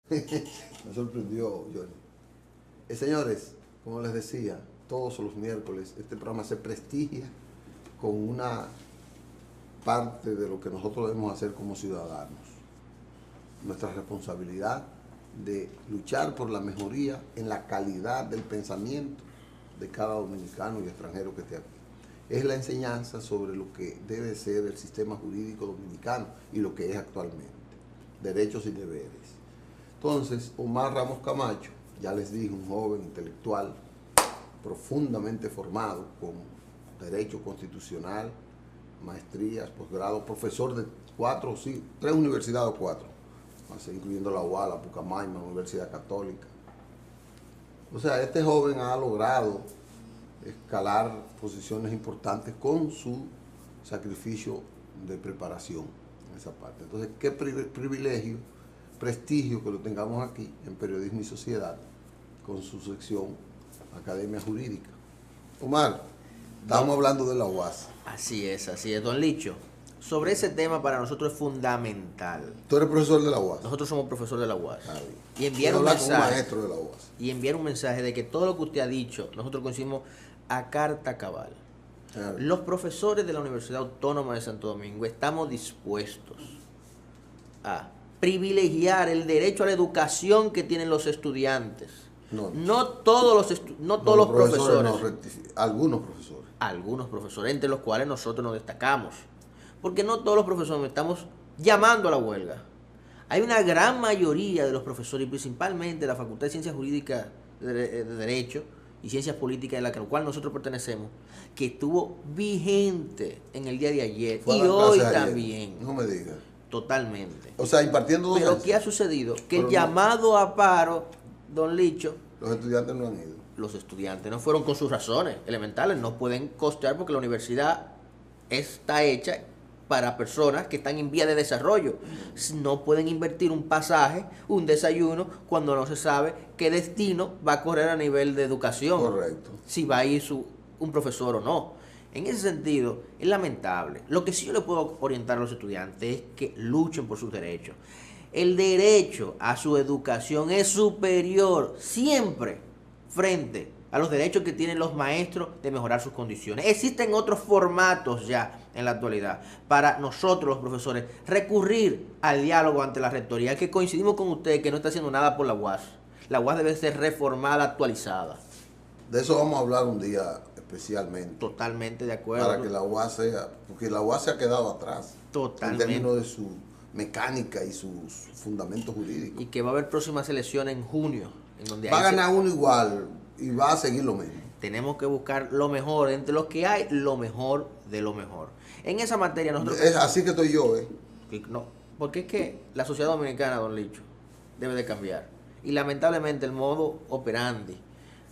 Me sorprendió, Johnny. Señores, como les decía, todos los miércoles este programa se prestigia con una parte de lo que nosotros debemos hacer como ciudadanos. Nuestra responsabilidad de luchar por la mejoría en la calidad del pensamiento de cada dominicano y extranjero que esté aquí. Es la enseñanza sobre lo que debe ser el sistema jurídico dominicano y lo que es actualmente, derechos y deberes. Entonces, Omar Ramos Camacho, ya les dije, un joven intelectual profundamente formado con derecho constitucional, maestrías, posgrado, profesor de 3 universidades o 4, incluyendo la UAS, la Pucamaima, la Universidad Católica. O sea, este joven ha logrado escalar posiciones importantes con su sacrificio de preparación en esa parte. Entonces, qué privilegio, prestigio que lo tengamos aquí en Periodismo y Sociedad con su sección Academia Jurídica. Omar, estamos hablando de la UAS. Así es, don Licho. Sobre ese tema para nosotros es fundamental. ¿Tú eres profesor de la UAS? Nosotros somos profesores de la UAS. Y enviar un maestro de la UAS. Y enviar un mensaje de que todo lo que usted ha dicho, nosotros coincidimos a carta cabal. Los profesores de la Universidad Autónoma de Santo Domingo estamos dispuestos a privilegiar el derecho a la educación que tienen los estudiantes. No todos los profesores. No, algunos profesores. Algunos profesores, entre los cuales nosotros nos destacamos. Porque no todos los profesores estamos llamando a la huelga. Hay una gran mayoría de los profesores, y principalmente de la Facultad de Ciencias Jurídicas de Derecho y Ciencias Políticas, de la cual nosotros pertenecemos, que estuvo vigente en el día de ayer y hoy también. No me digas. Totalmente. O sea, impartiendo docencia. Pero ¿qué ha sucedido? Que el llamado a paro, don Licho, los estudiantes no han ido. Los estudiantes no fueron con sus razones elementales, no pueden costear porque la universidad está hecha para personas que están en vía de desarrollo. No pueden invertir un pasaje, un desayuno, cuando no se sabe qué destino va a correr a nivel de educación. Correcto. Si va a ir un profesor o no. En ese sentido, es lamentable. Lo que sí yo le puedo orientar a los estudiantes es que luchen por sus derechos. El derecho a su educación es superior siempre frente a los derechos que tienen los maestros de mejorar sus condiciones. Existen otros formatos ya en la actualidad para nosotros los profesores recurrir al diálogo ante la rectoría, que coincidimos con ustedes que no está haciendo nada por la UAS. La UAS debe ser reformada, actualizada. De eso vamos a hablar un día especialmente. Totalmente de acuerdo. Para que la UAS sea, porque la UAS se ha quedado atrás. Totalmente. En términos de su mecánica y sus fundamentos jurídicos. Y que va a haber próximas elecciones en junio, en donde va a ganar uno igual y va a seguir lo mismo. Tenemos que buscar lo mejor, entre los que hay, lo mejor de lo mejor. En esa materia nosotros... Es así que estoy yo, No, porque es que la sociedad dominicana, don Licho, debe de cambiar. Y lamentablemente el modo operandi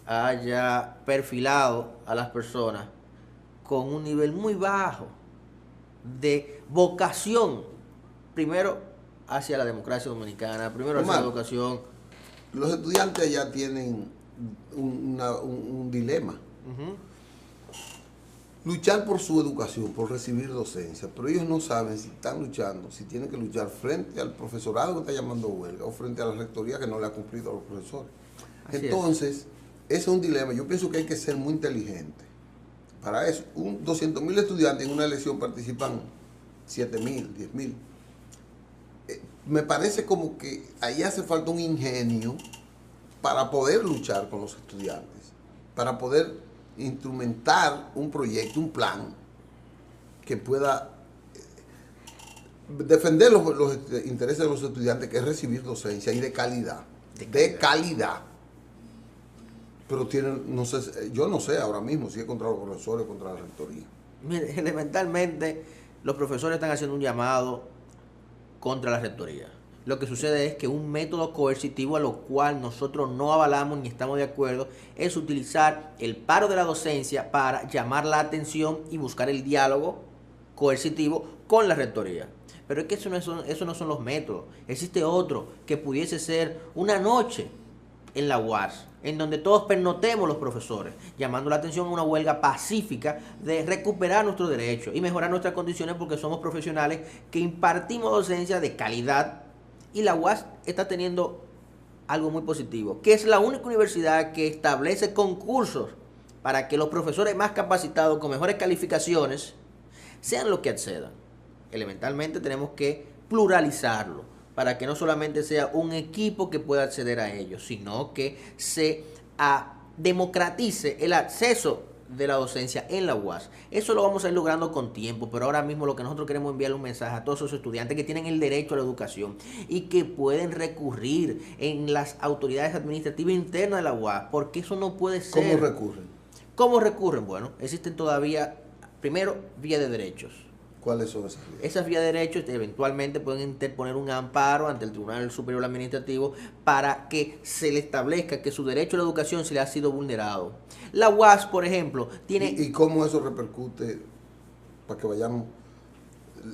haya perfilado a las personas con un nivel muy bajo de vocación, primero hacia la democracia dominicana, primero hacia la educación. Los estudiantes ya tienen un dilema. Luchar por su educación, por recibir docencia, pero ellos no saben si están luchando, si tienen que luchar frente al profesorado que está llamando huelga o frente a la rectoría que no le ha cumplido a los profesores. Entonces, ese es un dilema. Yo pienso que hay que ser muy inteligente. Para eso, 200.000 estudiantes en una elección participan 7.000, 10.000. Me parece como que ahí hace falta un ingenio para poder luchar con los estudiantes, para poder instrumentar un proyecto, un plan que pueda defender los intereses de los estudiantes, que es recibir docencia y de calidad. De calidad. Pero tienen, no sé, yo no sé ahora mismo si es contra los profesores o contra la rectoría. Mire, elementalmente los profesores están haciendo un llamado contra la rectoría. Lo que sucede es que un método coercitivo a lo cual nosotros no avalamos ni estamos de acuerdo es utilizar el paro de la docencia para llamar la atención y buscar el diálogo coercitivo con la rectoría. Pero es que eso no son los métodos. Existe otro que pudiese ser una noche en la UAS, en donde todos pernotemos los profesores, llamando la atención a una huelga pacífica de recuperar nuestros derechos y mejorar nuestras condiciones, porque somos profesionales que impartimos docencia de calidad y la UAS está teniendo algo muy positivo, que es la única universidad que establece concursos para que los profesores más capacitados con mejores calificaciones sean los que accedan. Elementalmente tenemos que pluralizarlo para que no solamente sea un equipo que pueda acceder a ellos, sino que se democratice el acceso de la docencia en la UAS. Eso lo vamos a ir logrando con tiempo, pero ahora mismo lo que nosotros queremos enviarle un mensaje a todos esos estudiantes que tienen el derecho a la educación y que pueden recurrir en las autoridades administrativas internas de la UAS, porque eso no puede ser. ¿Cómo recurren? ¿Cómo recurren? Bueno, existen todavía, primero, vías de derechos. ¿Cuáles son esas vías? Esas vías de derechos eventualmente pueden interponer un amparo ante el Tribunal Superior Administrativo para que se le establezca que su derecho a la educación se le ha sido vulnerado. La UAS, por ejemplo, tiene... ¿Y cómo eso repercute para que vayamos?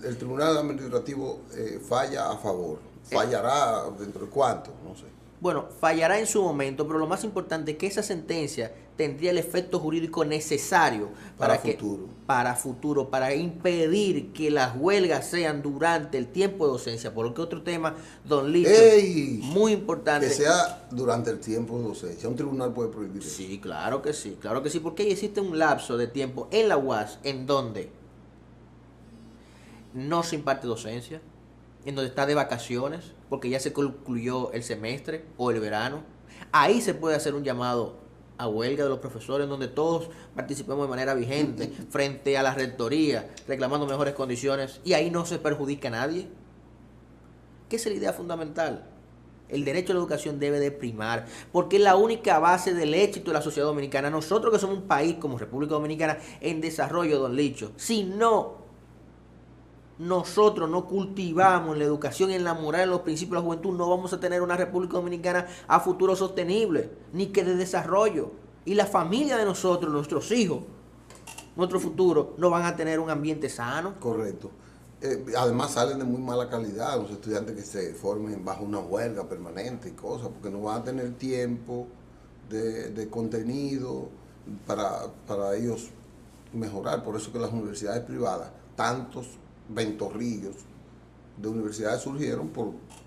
El Tribunal Administrativo falla a favor. ¿Fallará dentro de cuánto? No sé. Bueno, fallará en su momento, pero lo más importante es que esa sentencia tendría el efecto jurídico necesario para futuro, para impedir que las huelgas sean durante el tiempo de docencia. Porque otro tema, don Licho, muy importante. Que sea durante el tiempo de docencia. Un tribunal puede prohibir eso. Sí, claro que sí, porque ahí existe un lapso de tiempo en la UAS en donde no se imparte docencia, en donde está de vacaciones, porque ya se concluyó el semestre o el verano. Ahí se puede hacer un llamado a huelga de los profesores, en donde todos participemos de manera vigente frente a la rectoría, reclamando mejores condiciones, y ahí no se perjudica a nadie. ¿Qué es la idea fundamental? El derecho a la educación debe de primar, porque es la única base del éxito de la sociedad dominicana. Nosotros que somos un país como República Dominicana en desarrollo, don Licho, si no nosotros no cultivamos en la educación, en la moral, en los principios de la juventud, no vamos a tener una República Dominicana a futuro sostenible, ni que de desarrollo. Y la familia de nosotros, nuestros hijos, nuestro futuro, no van a tener un ambiente sano. Correcto. Además salen de muy mala calidad los estudiantes que se formen bajo una huelga permanente y cosas, porque no van a tener tiempo de contenido para ellos mejorar. Por eso que las universidades privadas, tantos ventorrillos de universidades surgieron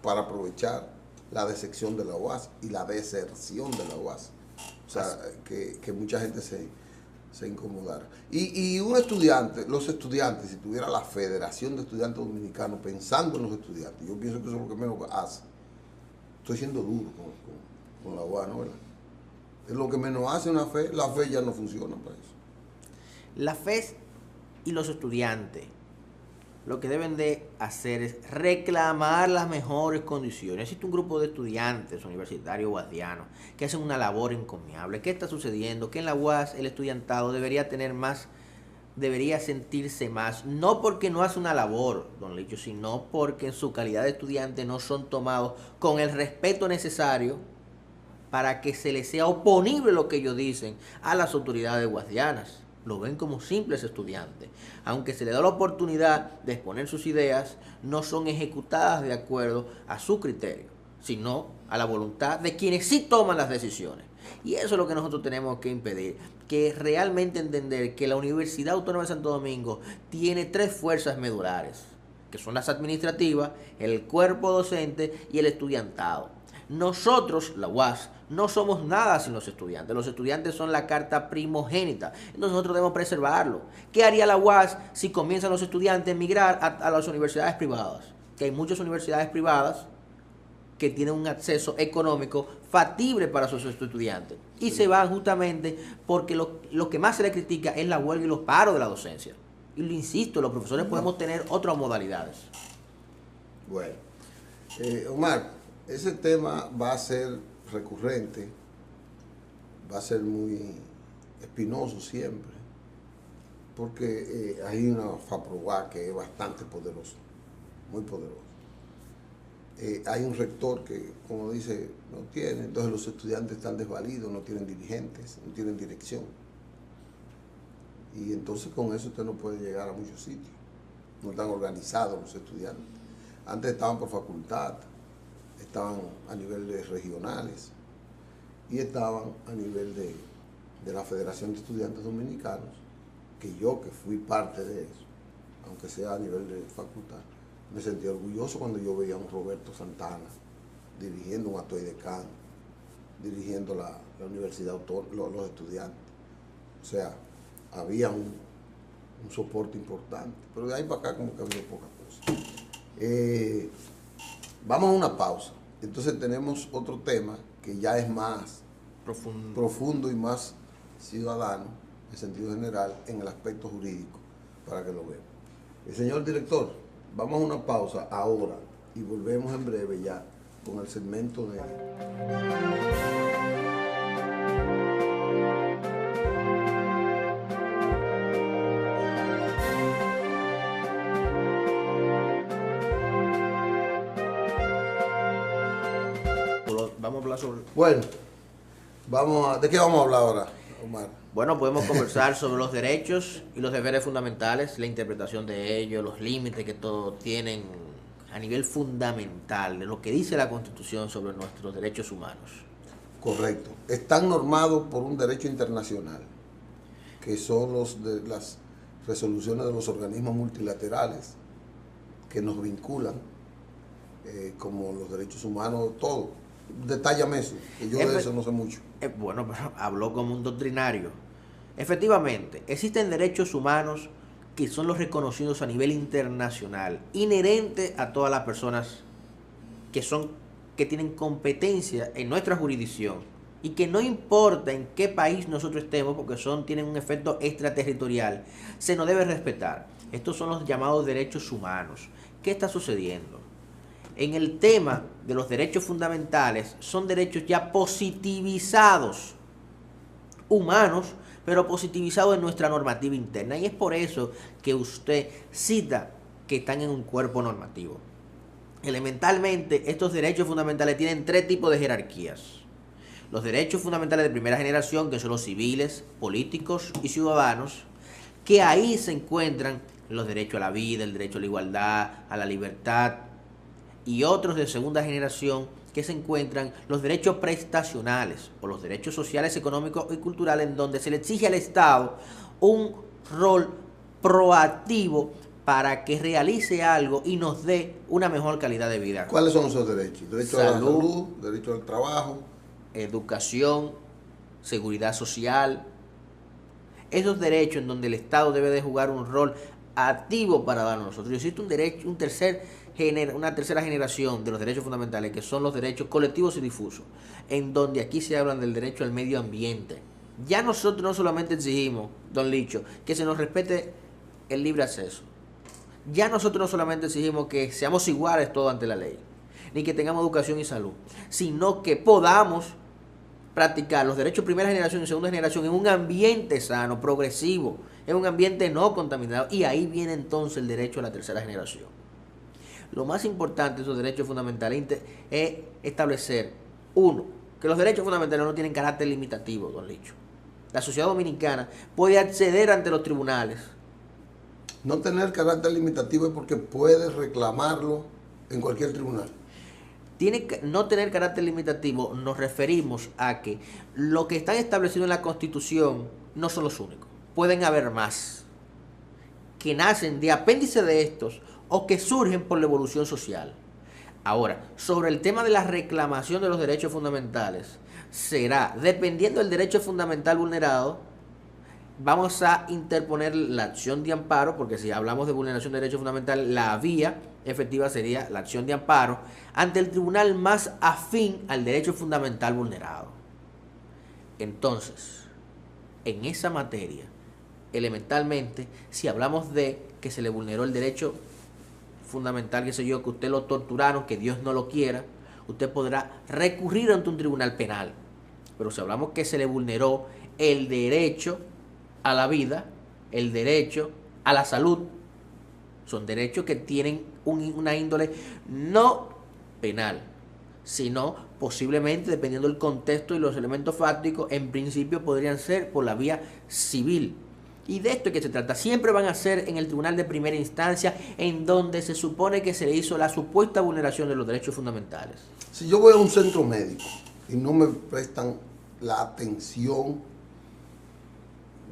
para aprovechar la deserción de la UAS y la deserción de la UAS. O sea, que mucha gente se incomodara. Y un estudiante, los estudiantes, si tuviera la Federación de Estudiantes Dominicanos pensando en los estudiantes, yo pienso que eso es lo que menos hace. Estoy siendo duro con la UAS, ¿no? ¿Verdad? Es lo que menos hace una fe, la fe ya no funciona para eso. La fe y los estudiantes lo que deben de hacer es reclamar las mejores condiciones. Existe un grupo de estudiantes universitarios guadianos que hacen una labor encomiable. ¿Qué está sucediendo? Que en la UAS el estudiantado debería tener más, debería sentirse más, no porque no hace una labor, don Licho, sino porque en su calidad de estudiante no son tomados con el respeto necesario para que se les sea oponible lo que ellos dicen a las autoridades guadianas. Lo ven como simples estudiantes. Aunque se les da la oportunidad de exponer sus ideas, no son ejecutadas de acuerdo a su criterio, sino a la voluntad de quienes sí toman las decisiones. Y eso es lo que nosotros tenemos que impedir, que realmente entender que la Universidad Autónoma de Santo Domingo tiene 3 fuerzas medulares, que son las administrativas, el cuerpo docente y el estudiantado. Nosotros, la UAS, no somos nada sin los estudiantes. Los estudiantes son la carta primogénita. Entonces nosotros debemos preservarlo. ¿Qué haría la UAS si comienzan los estudiantes a emigrar a las universidades privadas? Que hay muchas universidades privadas que tienen un acceso económico factible para sus estudiantes. Y se van justamente porque lo que más se le critica es la huelga y los paros de la docencia. Y lo insisto, los profesores podemos tener otras modalidades. Bueno, Omar, ese tema va a ser recurrente, va a ser muy espinoso siempre, porque hay una FAPROA que es bastante poderosa, muy poderosa. Hay un rector que, como dice, no tiene, entonces los estudiantes están desvalidos, no tienen dirigentes, no tienen dirección. Y entonces con eso usted no puede llegar a muchos sitios, no están organizados los estudiantes. Antes estaban por facultad, estaban a nivel de regionales y estaban a nivel de la Federación de Estudiantes Dominicanos, que fui parte de eso, aunque sea a nivel de facultad, me sentí orgulloso cuando yo veía a un Roberto Santana dirigiendo un acto de decán, dirigiendo la universidad, los estudiantes. O sea, había un soporte importante, pero de ahí para acá como que había poca cosa. Vamos a una pausa. Entonces tenemos otro tema que ya es más profundo y más ciudadano, en sentido general, en el aspecto jurídico, para que lo vean. Señor director, vamos a una pausa ahora y volvemos en breve ya con el segmento de... Vamos a hablar sobre... Bueno, ¿de qué vamos a hablar ahora, Omar? Bueno, podemos conversar sobre los derechos y los deberes fundamentales, la interpretación de ellos, los límites que todos tienen a nivel fundamental, de lo que dice la Constitución sobre nuestros derechos humanos. Correcto. Están normados por un derecho internacional, que son las resoluciones de los organismos multilaterales que nos vinculan, como los derechos humanos, todo. Detállame eso, que yo de eso no sé mucho. Bueno, pero habló como un doctrinario. Efectivamente, existen derechos humanos que son los reconocidos a nivel internacional, inherente a todas las personas que tienen competencia en nuestra jurisdicción y que no importa en qué país nosotros estemos, porque tienen un efecto extraterritorial, se nos debe respetar. Estos son los llamados derechos humanos. ¿Qué está sucediendo? En el tema de los derechos fundamentales, son derechos ya positivizados, humanos, pero positivizados en nuestra normativa interna. Y es por eso que usted cita que están en un cuerpo normativo. Elementalmente, estos derechos fundamentales tienen tres tipos de jerarquías. Los derechos fundamentales de primera generación, que son los civiles, políticos y ciudadanos, que ahí se encuentran los derechos a la vida, el derecho a la igualdad, a la libertad, y otros de segunda generación, que se encuentran los derechos prestacionales o los derechos sociales, económicos y culturales, en donde se le exige al Estado un rol proactivo para que realice algo y nos dé una mejor calidad de vida. ¿Cuáles son esos derechos? Derecho a la salud, derecho al trabajo, educación, seguridad social. Esos derechos en donde el Estado debe de jugar un rol activo para darnos nosotros. Existe una tercera generación de los derechos fundamentales, que son los derechos colectivos y difusos, en donde aquí se hablan del derecho al medio ambiente. Ya nosotros no solamente exigimos, don Licho, que se nos respete el libre acceso. Ya nosotros no solamente exigimos que seamos iguales todos ante la ley, ni que tengamos educación y salud, sino que podamos practicar los derechos de primera generación y segunda generación en un ambiente sano, progresivo, en un ambiente no contaminado. Y ahí viene entonces el derecho a la tercera generación. Lo más importante de esos derechos fundamentales es establecer, uno, que los derechos fundamentales no tienen carácter limitativo, don Licho. La sociedad dominicana puede acceder ante los tribunales. No tener carácter limitativo es porque puede reclamarlo en cualquier tribunal. No tener carácter limitativo, nos referimos a que lo que está establecido en la Constitución no son los únicos. Pueden haber más que nacen de apéndice de estos o que surgen por la evolución social. Ahora, sobre el tema de la reclamación de los derechos fundamentales, será, dependiendo del derecho fundamental vulnerado, vamos a interponer la acción de amparo, porque si hablamos de vulneración de derechos fundamentales, la vía efectiva sería la acción de amparo ante el tribunal más afín al derecho fundamental vulnerado. Entonces, en esa materia, elementalmente, si hablamos de que se le vulneró el derecho fundamental, qué sé yo, que usted lo torturaron, que Dios no lo quiera, usted podrá recurrir ante un tribunal penal. Pero si hablamos que se le vulneró el derecho a la vida, el derecho a la salud, son derechos que tienen una índole no penal, sino posiblemente, dependiendo del contexto y los elementos fácticos, en principio podrían ser por la vía civil. Y de esto es que se trata. Siempre van a ser en el tribunal de primera instancia, en donde se supone que se le hizo la supuesta vulneración de los derechos fundamentales. Si yo voy a un centro médico y no me prestan la atención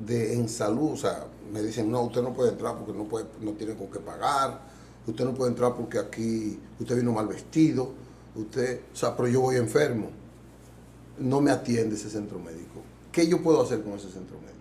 en salud, o sea, me dicen, no, usted no puede entrar porque no tiene con qué pagar, usted no puede entrar porque aquí usted vino mal vestido, Usted, o sea, pero yo voy enfermo, no me atiende ese centro médico. ¿Qué yo puedo hacer con ese centro médico?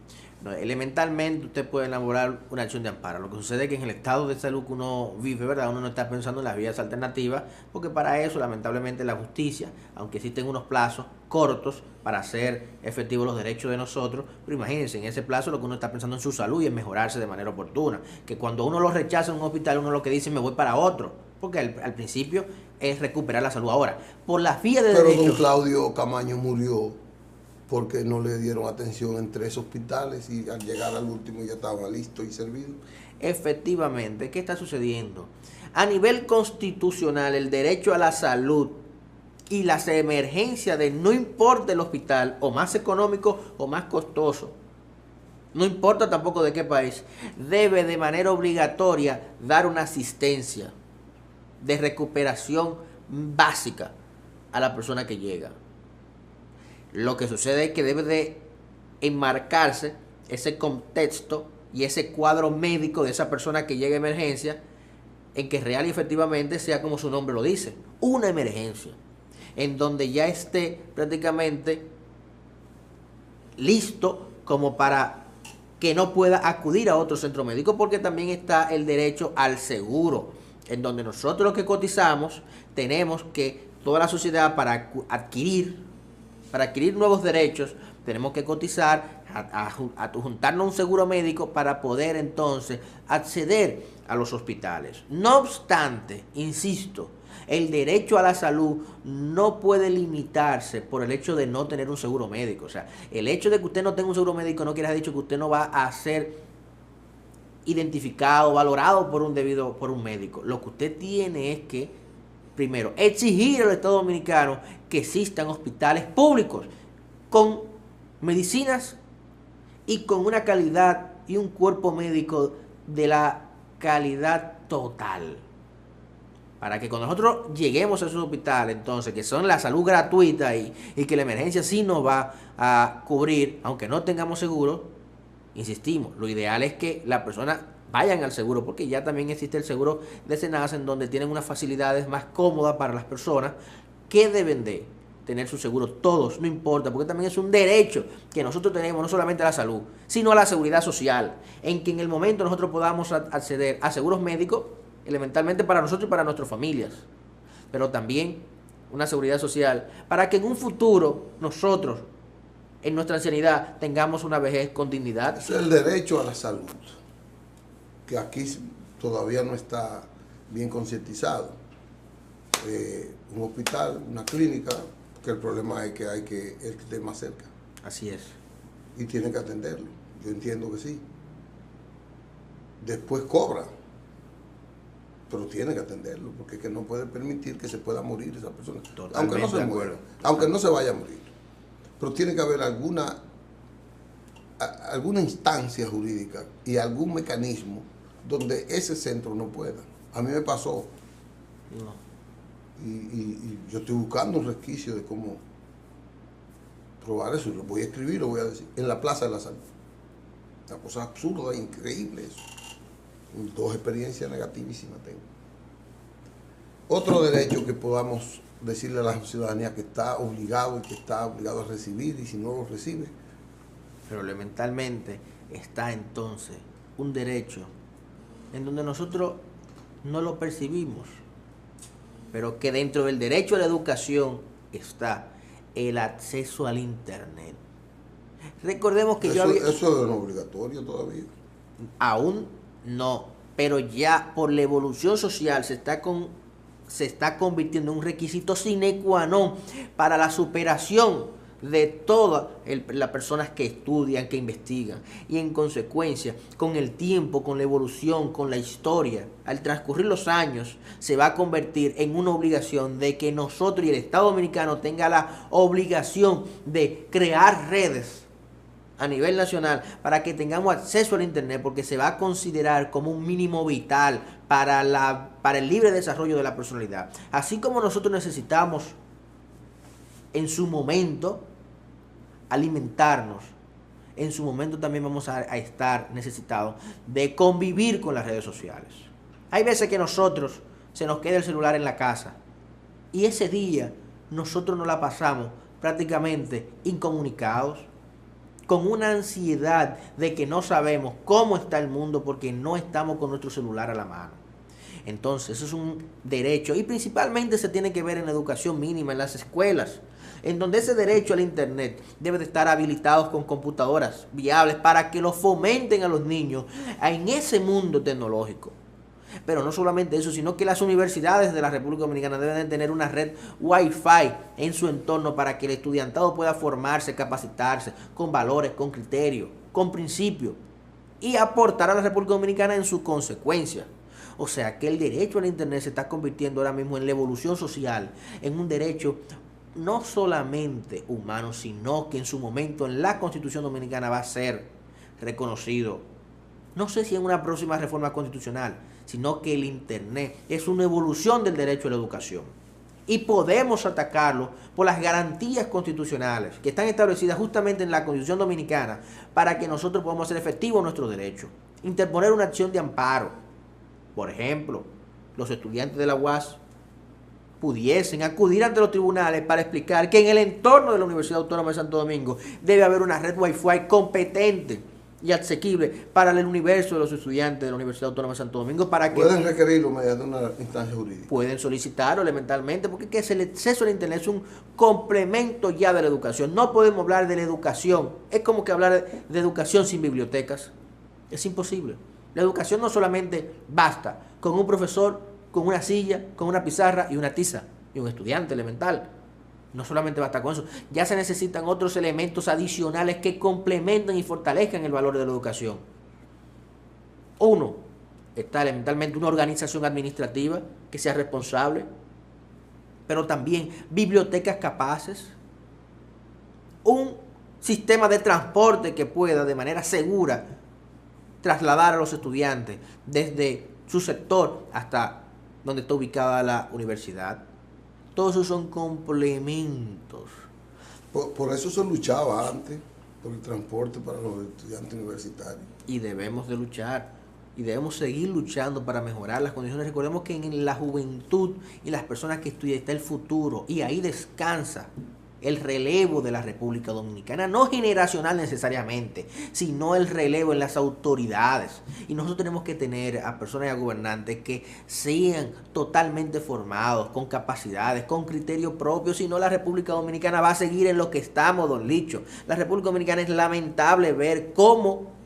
No, elementalmente usted puede elaborar una acción de amparo. Lo que sucede es que en el estado de salud que uno vive, ¿verdad? Uno no está pensando en las vías alternativas, porque para eso, lamentablemente, la justicia, aunque existen unos plazos cortos para hacer efectivos los derechos de nosotros, pero imagínense, en ese plazo lo que uno está pensando en su salud y en mejorarse de manera oportuna. Que cuando uno lo rechaza en un hospital, uno lo que dice, me voy para otro, porque al principio es recuperar la salud. Ahora, por las vías de Pero derecho... don Claudio Camaño murió porque no le dieron atención en 3 hospitales y al llegar al último ya estaba listo y servido. Efectivamente, ¿qué está sucediendo? A nivel constitucional, el derecho a la salud y las emergencias de no importa el hospital, o más económico o más costoso, no importa tampoco de qué país, debe de manera obligatoria dar una asistencia de recuperación básica a la persona que llega. Lo que sucede es que debe de enmarcarse ese contexto y ese cuadro médico de esa persona que llega a emergencia, en que real y efectivamente sea como su nombre lo dice, una emergencia, en donde ya esté prácticamente listo como para que no pueda acudir a otro centro médico, porque también está el derecho al seguro, en donde nosotros los que cotizamos tenemos que, toda la sociedad, para adquirir nuevos derechos, tenemos que cotizar, adjuntarnos a un seguro médico para poder entonces acceder a los hospitales. No obstante, insisto, el derecho a la salud no puede limitarse por el hecho de no tener un seguro médico. O sea, el hecho de que usted no tenga un seguro médico no quiere decir que usted no va a ser identificado, valorado por un médico. Lo que usted tiene es que, primero, exigir al Estado Dominicano que existan hospitales públicos con medicinas y con una calidad y un cuerpo médico de la calidad total. Para que cuando nosotros lleguemos a esos hospitales, entonces, que son la salud gratuita y que la emergencia sí nos va a cubrir, aunque no tengamos seguro, insistimos, lo ideal es que las personas vayan al seguro, porque ya también existe el seguro de SENASA, en donde tienen unas facilidades más cómodas para las personas que deben de tener su seguro. Todos, no importa, porque también es un derecho que nosotros tenemos, no solamente a la salud, sino a la seguridad social, en que en el momento nosotros podamos acceder a seguros médicos, elementalmente para nosotros y para nuestras familias, pero también una seguridad social, para que en un futuro nosotros, en nuestra ancianidad, tengamos una vejez con dignidad. Es el derecho a la salud, que aquí todavía no está bien concientizado. Un hospital, una clínica, que el problema es que hay que el que esté más cerca. Así es. Y tiene que atenderlo. Yo entiendo que sí. Después cobra, pero tiene que atenderlo, porque es que no puede permitir que se pueda morir esa persona. Totalmente, aunque no se muera, aunque no se vaya a morir. Pero tiene que haber alguna instancia jurídica y algún mecanismo donde ese centro no pueda. A mí me pasó. No. Y yo estoy buscando un resquicio de cómo probar eso. Lo voy a escribir, lo voy a decir. En la Plaza de la Salud. Una cosa absurda, increíble eso. 2 experiencias negativísimas tengo. Otro derecho que podamos decirle a la ciudadanía que está obligado y que está obligado a recibir, y si no lo recibe. Pero elementalmente está entonces un derecho en donde nosotros no lo percibimos, pero que dentro del derecho a la educación está el acceso al Internet. Recordemos que eso es no obligatorio todavía. Aún no, pero ya por la evolución social se está convirtiendo en un requisito sine qua non para la superación de todas las personas que estudian, que investigan. Y en consecuencia, con el tiempo, con la evolución, con la historia, al transcurrir los años, se va a convertir en una obligación de que nosotros y el Estado Dominicano tenga la obligación de crear redes a nivel nacional para que tengamos acceso al Internet, porque se va a considerar como un mínimo vital para el libre desarrollo de la personalidad. Así como nosotros necesitamos en su momento alimentarnos, en su momento también vamos a estar necesitados de convivir con las redes sociales. Hay veces que nosotros se nos queda el celular en la casa Y ese día nosotros nos la pasamos prácticamente incomunicados, con una ansiedad de que no sabemos cómo está el mundo porque no estamos con nuestro celular a la mano. Entonces, eso es un derecho y principalmente se tiene que ver en la educación mínima, en las escuelas, en donde ese derecho al internet debe de estar habilitado con computadoras viables para que lo fomenten a los niños en ese mundo tecnológico. Pero no solamente eso, sino que las universidades de la República Dominicana deben de tener una red Wi-Fi en su entorno para que el estudiantado pueda formarse, capacitarse con valores, con criterios, con principios y aportar a la República Dominicana en su consecuencia. O sea que el derecho al internet se está convirtiendo ahora mismo en la evolución social, en un derecho no solamente humano, sino que en su momento en la Constitución Dominicana va a ser reconocido. No sé si en una próxima reforma constitucional, sino que el internet es una evolución del derecho a la educación. Y podemos atacarlo por las garantías constitucionales que están establecidas justamente en la Constitución Dominicana para que nosotros podamos hacer efectivo nuestro derecho. Interponer una acción de amparo. Por ejemplo, los estudiantes de la UAS pudiesen acudir ante los tribunales para explicar que en el entorno de la Universidad Autónoma de Santo Domingo debe haber una red Wi-Fi competente y asequible para el universo de los estudiantes de la Universidad Autónoma de Santo Domingo para que pueden requerirlo mediante una instancia jurídica. Pueden solicitarlo elementalmente porque el acceso al internet es un complemento ya de la educación. No podemos hablar de la educación. Es como que hablar de educación sin bibliotecas. Es imposible. La educación no solamente basta con un profesor, con una silla, con una pizarra y una tiza y un estudiante elemental. No solamente basta con eso, ya se necesitan otros elementos adicionales que complementen y fortalezcan el valor de la educación. Uno, está elementalmente una organización administrativa que sea responsable, pero también bibliotecas capaces, un sistema de transporte que pueda de manera segura trasladar a los estudiantes desde su sector hasta donde está ubicada la universidad. Todos esos son complementos. Por eso se luchaba antes, por el transporte para los estudiantes universitarios. Y debemos de luchar, y debemos seguir luchando para mejorar las condiciones. Recordemos que en la juventud y las personas que estudian está el futuro, y ahí descansa el relevo de la República Dominicana, no generacional necesariamente, sino el relevo en las autoridades. Y nosotros tenemos que tener a personas y a gobernantes que sean totalmente formados, con capacidades, con criterios propios, si no la República Dominicana va a seguir en lo que estamos, don Licho. La República Dominicana es lamentable ver cómo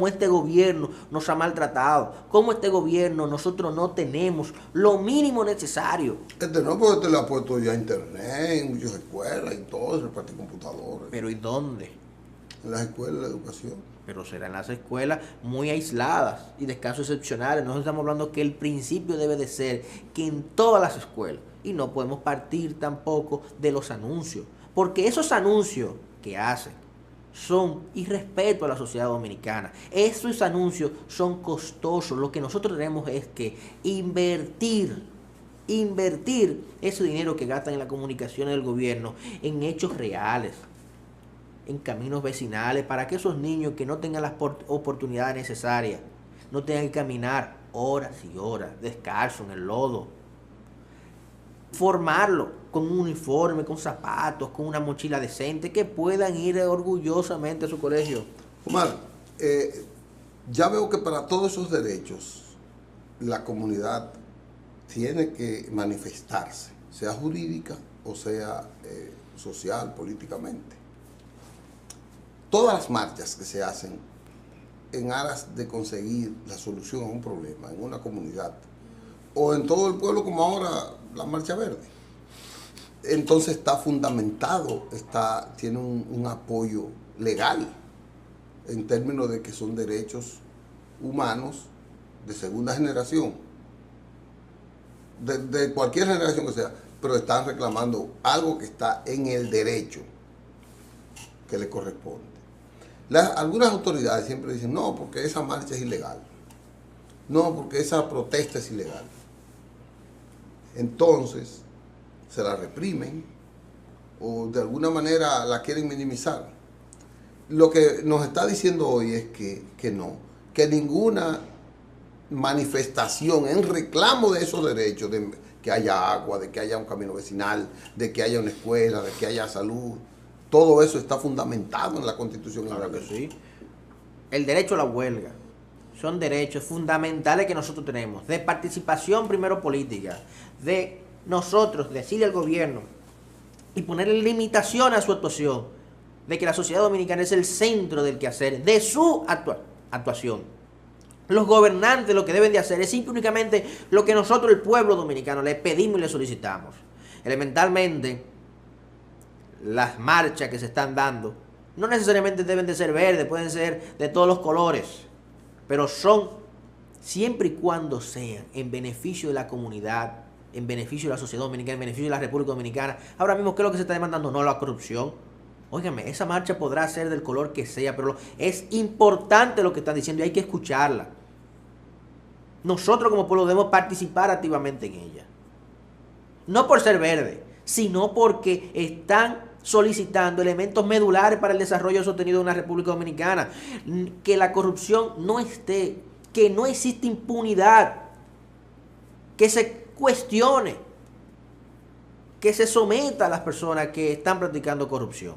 este gobierno nos ha maltratado, cómo este gobierno nosotros no tenemos lo mínimo necesario. No, porque este le ha puesto ya internet en muchas escuelas y todo, repartir computadores. ¿Pero y dónde? En las escuelas de educación. Pero será en las escuelas muy aisladas y de casos excepcionales. Nosotros estamos hablando que el principio debe de ser que en todas las escuelas, y no podemos partir tampoco de los anuncios, porque esos anuncios que hacen son irrespeto a la sociedad dominicana. Estos anuncios son costosos. Lo que nosotros tenemos es que invertir ese dinero que gastan en la comunicación del gobierno en hechos reales, en caminos vecinales, para que esos niños que no tengan las oportunidades necesarias no tengan que caminar horas y horas descalzo en el lodo. Formarlo con un uniforme, con zapatos, con una mochila decente, que puedan ir orgullosamente a su colegio. Omar, ya veo que para todos esos derechos la comunidad tiene que manifestarse, sea jurídica o sea social, políticamente. Todas las marchas que se hacen en aras de conseguir la solución a un problema en una comunidad o en todo el pueblo, como ahora la Marcha Verde, entonces está fundamentado, tiene un apoyo legal en términos de que son derechos humanos de segunda generación, de cualquier generación que sea, pero están reclamando algo que está en el derecho que le corresponde. Algunas autoridades siempre dicen, no, porque esa marcha es ilegal, no, porque esa protesta es ilegal. Entonces se la reprimen o de alguna manera la quieren minimizar. Lo que nos está diciendo hoy es que no, que ninguna manifestación en reclamo de esos derechos, que haya agua, de que haya un camino vecinal, de que haya una escuela, de que haya salud. Todo eso está fundamentado en la Constitución. Claro que sí. El derecho a la huelga son derechos fundamentales que nosotros tenemos, de participación primero política, de nosotros decirle al gobierno y ponerle limitación a su actuación, de que la sociedad dominicana es el centro del quehacer, de su actuación. Los gobernantes lo que deben de hacer es únicamente lo que nosotros, el pueblo dominicano, le pedimos y le solicitamos. Elementalmente, las marchas que se están dando no necesariamente deben de ser verdes, pueden ser de todos los colores, pero son siempre y cuando sean en beneficio de la comunidad, en beneficio de la sociedad dominicana, en beneficio de la República Dominicana. Ahora mismo, ¿qué es lo que se está demandando? No la corrupción. Óigame, esa marcha podrá ser del color que sea, pero es importante lo que están diciendo y hay que escucharla. Nosotros como pueblo debemos participar activamente en ella. No por ser verde, sino porque están solicitando elementos medulares para el desarrollo sostenido de una República Dominicana. Que la corrupción no esté, que no existe impunidad, que se cuestione, que se someta a las personas que están practicando corrupción.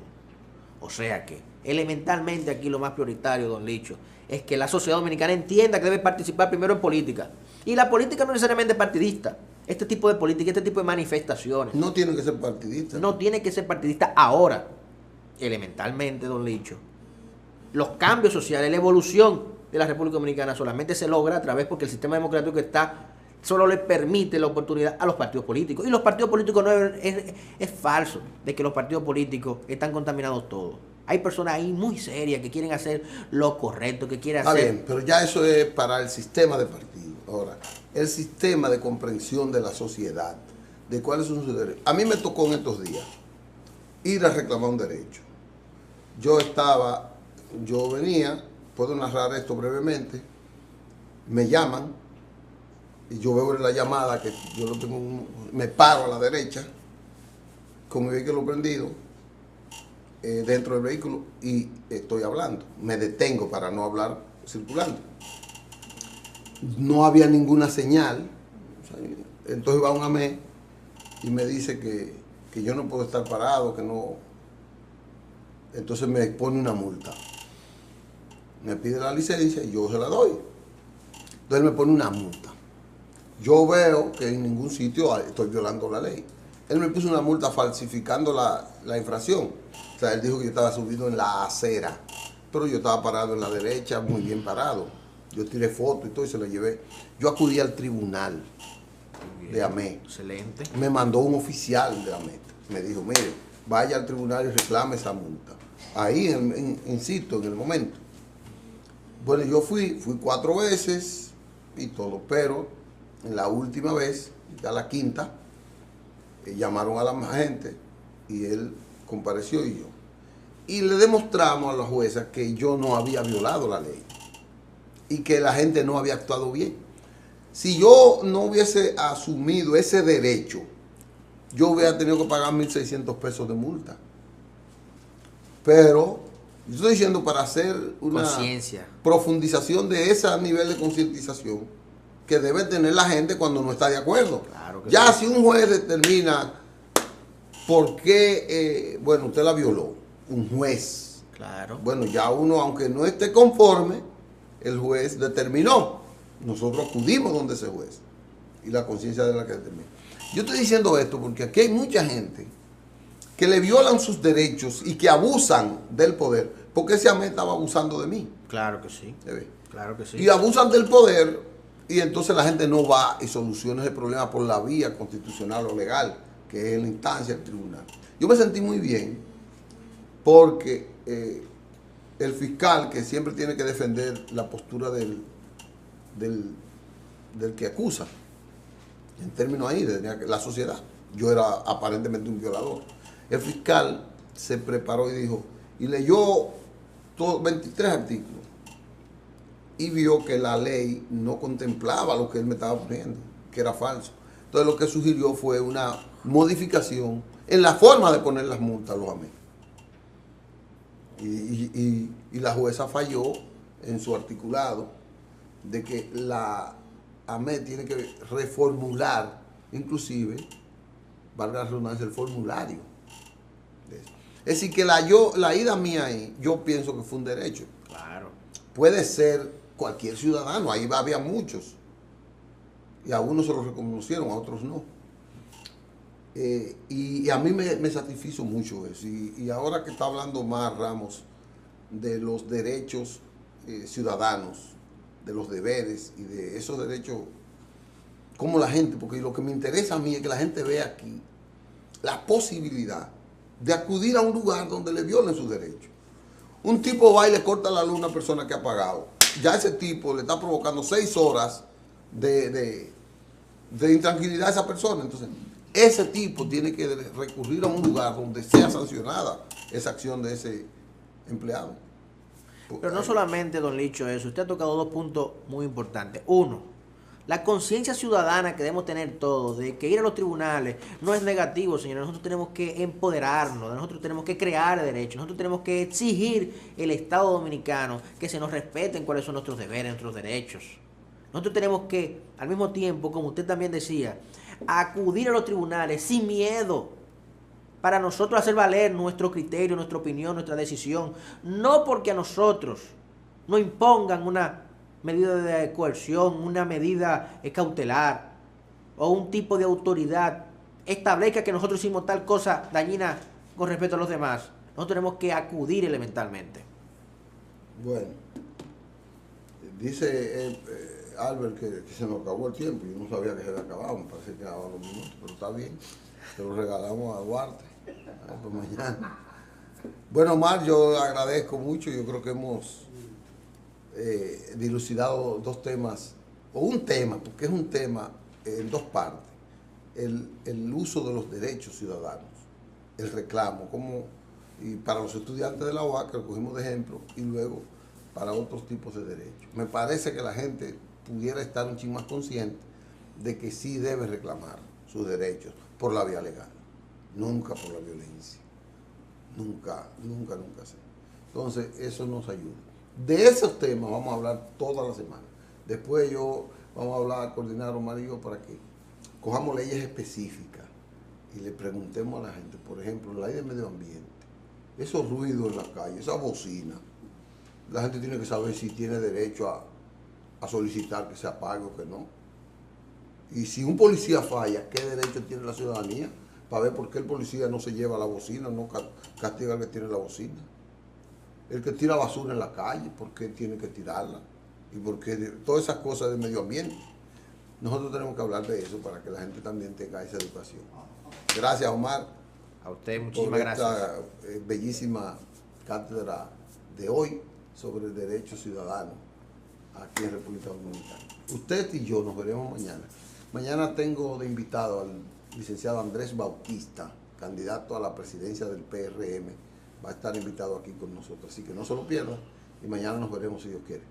O sea que, elementalmente aquí lo más prioritario, don Licho, es que la sociedad dominicana entienda que debe participar primero en política. Y la política no necesariamente partidista. Este tipo de política, este tipo de manifestaciones. No tienen que ser partidistas. No tiene que ser partidista ahora. Elementalmente, don Licho, los cambios sociales, la evolución de la República Dominicana solamente se logra a través porque el sistema democrático solo le permite la oportunidad a los partidos políticos. Y los partidos políticos es falso de que los partidos políticos están contaminados todos. Hay personas ahí muy serias que quieren hacer lo correcto, que quieren hacer... Está bien, pero ya eso es para el sistema de partidos. Ahora, el sistema de comprensión de la sociedad, de cuáles son sus derechos. A mí me tocó en estos días ir a reclamar un derecho. Yo venía, puedo narrar esto brevemente, me llaman, y yo veo en la llamada que yo lo tengo, me paro a la derecha, con mi vehículo prendido, dentro del vehículo, y estoy hablando. Me detengo para no hablar circulando. No había ninguna señal. Entonces va un AME y me dice que yo no puedo estar parado, que no. Entonces me pone una multa. Me pide la licencia y yo se la doy. Entonces él me pone una multa. Yo veo que en ningún sitio estoy violando la ley. Él me puso una multa falsificando la infracción. O sea, él dijo que yo estaba subido en la acera, pero yo estaba parado en la derecha, muy bien parado. Yo tiré fotos y todo y se la llevé. Yo acudí al tribunal de AME. Excelente. Me mandó un oficial de AME. Me dijo, mire, vaya al tribunal y reclame esa multa. Ahí, insisto, en el momento. Bueno, yo fui 4 veces y todo, pero en la última vez, ya la quinta, llamaron a la gente y él compareció y yo. Y le demostramos a la jueza que yo no había violado la ley y que la gente no había actuado bien. Si yo no hubiese asumido ese derecho, yo hubiera tenido que pagar 1.600 pesos de multa. Pero yo estoy diciendo para hacer una profundización de ese nivel de concientización que debe tener la gente cuando no está de acuerdo. Claro que ya sí. Si un juez determina por qué, bueno, usted la violó, un juez. Claro. Bueno, ya uno, aunque no esté conforme, el juez determinó. Nosotros acudimos donde ese juez y la conciencia de la que determina. Yo estoy diciendo esto porque aquí hay mucha gente que le violan sus derechos y que abusan del poder, porque ese AME estaba abusando de mí. Claro que sí. Claro que sí. Y abusan del poder y entonces la gente no va y soluciona ese problema por la vía constitucional o legal, que es la instancia del tribunal. Yo me sentí muy bien porque el fiscal, que siempre tiene que defender la postura del que acusa, en términos ahí de la sociedad, yo era aparentemente un violador. El fiscal se preparó y dijo, y leyó 23 artículos y vio que la ley no contemplaba lo que él me estaba poniendo, que era falso. Entonces lo que sugirió fue una modificación en la forma de poner las multas a los AME. Y la jueza falló en su articulado de que la AME tiene que reformular inclusive, valga la redundancia, el formulario de eso. Es decir, que la ida mía ahí, yo pienso que fue un derecho. Claro. Puede ser cualquier ciudadano, ahí había muchos. Y a unos se los reconocieron, a otros no. Y a mí me satisfizo mucho eso. Y ahora que está hablando Omar Ramos de los derechos ciudadanos, de los deberes y de esos derechos, como la gente, porque lo que me interesa a mí es que la gente vea aquí la posibilidad de acudir a un lugar donde le violen sus derechos. Un tipo va y le corta la luz a una persona que ha pagado. Ya ese tipo le está provocando 6 horas de intranquilidad a esa persona. Entonces, ese tipo tiene que recurrir a un lugar donde sea sancionada esa acción de ese empleado. Pero no solamente, don Licho, eso. Usted ha tocado 2 puntos muy importantes. Uno, la conciencia ciudadana que debemos tener todos de que ir a los tribunales no es negativo, señores. Nosotros tenemos que empoderarnos, nosotros tenemos que crear derechos, nosotros tenemos que exigir el Estado dominicano que se nos respeten cuáles son nuestros deberes, nuestros derechos. Nosotros tenemos que, al mismo tiempo, como usted también decía, acudir a los tribunales sin miedo para nosotros hacer valer nuestro criterio, nuestra opinión, nuestra decisión. No porque a nosotros nos impongan una medida de coerción, una medida cautelar o un tipo de autoridad establezca que nosotros hicimos tal cosa dañina con respecto a los demás. Nosotros tenemos que acudir elementalmente. Bueno, dice Albert que se nos acabó el tiempo. Yo no sabía que se había acabado, me parece que quedaban los minutos, pero está bien. Se lo regalamos a Duarte. Pues mañana. Bueno, Omar, yo agradezco mucho. Yo creo que hemos dilucidado 2 temas, o un tema, porque es un tema en 2 partes. El uso de los derechos ciudadanos, el reclamo, y para los estudiantes de la UAS, que lo cogimos de ejemplo, y luego para otros tipos de derechos. Me parece que la gente pudiera estar un chin más consciente de que sí debe reclamar sus derechos por la vía legal, nunca por la violencia. Nunca, nunca, nunca sé. Entonces, eso nos ayuda. De esos temas vamos a hablar toda la semana. Después vamos a hablar, coordinar Omar y yo para que cojamos leyes específicas y le preguntemos a la gente, por ejemplo, la ley de medio ambiente, esos ruidos en la calle, esa bocina, la gente tiene que saber si tiene derecho a solicitar que se apague o que no. Y si un policía falla, ¿qué derecho tiene la ciudadanía para ver por qué el policía no se lleva la bocina, no castiga al que tiene la bocina? El que tira basura en la calle, ¿por qué tiene que tirarla? Y por qué todas esas cosas del medio ambiente. Nosotros tenemos que hablar de eso para que la gente también tenga esa educación. Gracias, Omar. A usted muchísimas gracias. Por esta bellísima cátedra de hoy sobre el derecho ciudadano aquí en República Dominicana. Usted y yo nos veremos mañana. Mañana tengo de invitado al licenciado Andrés Bautista, candidato a la presidencia del PRM. Va a estar invitado aquí con nosotros, así que no se lo pierdan y mañana nos veremos si Dios quiere.